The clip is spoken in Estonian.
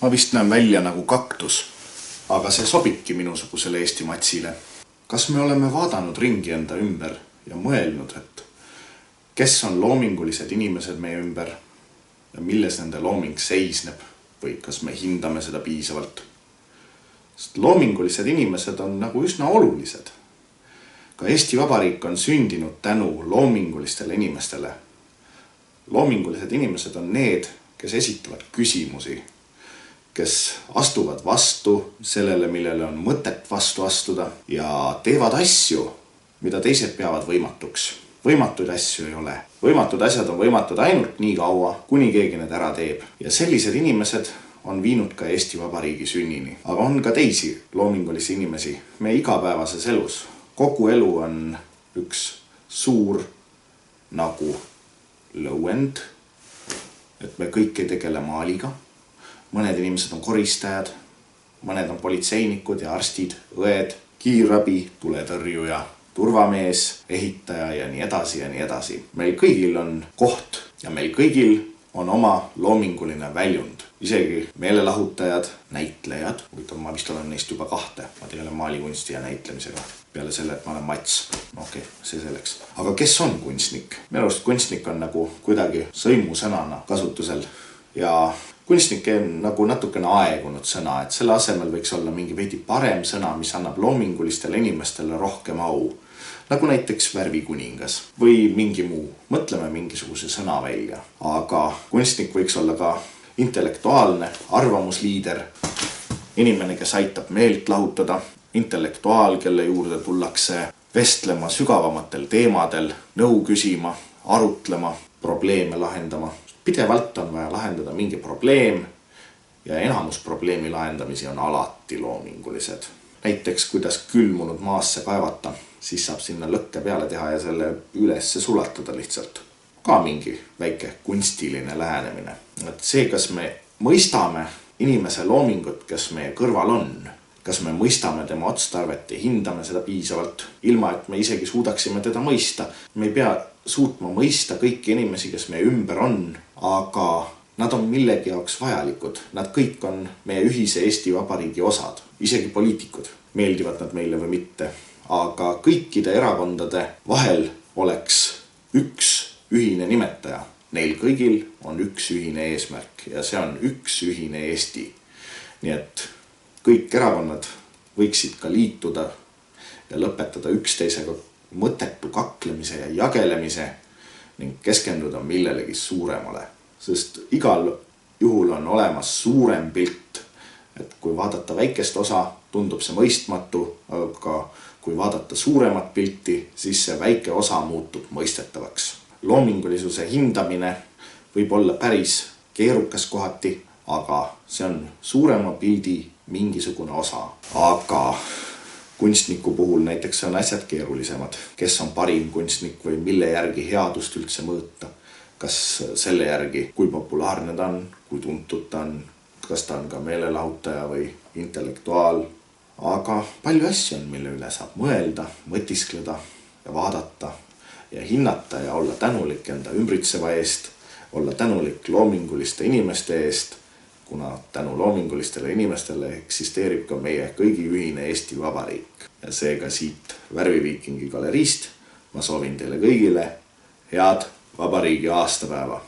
Ma vist näen välja nagu kaktus, aga see sobibki minusugusele Eesti matsile. Kas me oleme vaadanud ringi enda ümber ja mõelnud, et kes on loomingulised inimesed meie ümber ja milles nende looming seisneb või kas me hindame seda piisavalt? Sest loomingulised inimesed on nagu üsna olulised. Ka Eesti Vabariik on sündinud tänu loomingulistele inimestele. Loomingulised inimesed on need, kes esitavad küsimusi, kes astuvad vastu sellele, millele on mõtet vastu astuda ja teevad asju, mida teised peavad võimatuks. Võimatuid asju ei ole. Võimatud asjad on võimatud ainult nii kaua, kuni keegi need ära teeb. Ja sellised inimesed on viinud ka Eesti Vabariigi sünnini. Aga on ka teisi loomingulisi inimesi meie igapäevases elus. Kogu elu on üks suur nagu lõuend, et me kõik ei tegele maaliga. Mõned inimesed on koristajad, mõned on politseinikud ja arstid, õed, kiirabi, tuletõrjuja, turvamees, ehitaja ja nii edasi ja nii edasi. Meil kõigil on koht ja meil kõigil on oma loominguline väljund. Isegi meelelahutajad, näitlejad. Ma vist olen neist juba 2. Ma tegelen maalikunsti ja näitlemisega. Peale selle, et ma olen mats. Okei, see selleks. Aga kes on kunstnik? Minu arust kunstnik on nagu kuidagi sõimusõnana kasutusel. Ja kunstnik on nagu natukene aegunud sõna, et selle asemel võiks olla mingi veidi parem sõna, mis annab loomingulistele inimestele rohkem au. Nagu näiteks värvikuningas või mingi muu. Mõtleme mingisuguse sõna välja. Aga kunstnik võiks olla ka intellektuaalne, arvamusliider, inimene, kes aitab meelt lahutada, intellektuaal, kelle juurde tullakse vestlema sügavamatel teemadel, nõu küsima, arutlema, probleeme lahendama. Pidevalt on vaja lahendada mingi probleem ja enamus probleemi lahendamisi on alati loomingulised. Näiteks, kuidas külmunud maasse kaevata, siis saab sinna lõkke peale teha ja selle ülesse sulatada lihtsalt. Ka mingi väike kunstiline lähenemine. Et see, kas me mõistame inimese loomingut, kes meie kõrval on, kas me mõistame tema otstarvet ja hindame seda piisavalt, ilma et me isegi suudaksime teda mõista. Me ei pea suutma mõista kõiki inimesi, kes meie ümber on, aga nad on millegi jaoks vajalikud. Nad kõik on meie ühise Eesti Vabariigi osad, isegi poliitikud. Meeldivad nad meile või mitte. Aga kõikide erakondade vahel oleks üks ühine nimetaja. Neil kõigil on üks ühine eesmärk ja see on üks ühine Eesti. Nii et kõik erakonnad võiksid ka liituda ja lõpetada üksteisega mõttetu kaklemise ja jagelemise ning keskenduda millelegi suuremale. Sest igal juhul on olemas suurem pilt. Et kui vaadata väikest osa, tundub see mõistmatu, aga kui vaadata suuremat pilti, siis see väike osa muutub mõistetavaks. Loomingulisuse hindamine võib olla päris keerukas kohati, aga see on suurema pildi mingisugune osa. Aga kunstniku puhul näiteks on asjad keerulisemad. Kes on parim kunstnik või mille järgi headust üldse mõõta? Kas selle järgi, kui populaarne ta on, kui tuntud ta on, kas ta on ka meelelahutaja või intellektuaal? Aga palju asju on, mille üle saab mõelda, mõtiskleda ja vaadata ja hinnata ja olla tänulik enda ümbritseva eest, olla tänulik loominguliste inimeste eest, kuna tänu loomingulistele inimestele eksisteerib ka meie kõigi ühine Eesti Vabariik. Ja seega siit Värviviikingi galeriist ma soovin teile kõigile head vabariigi aastapäeva.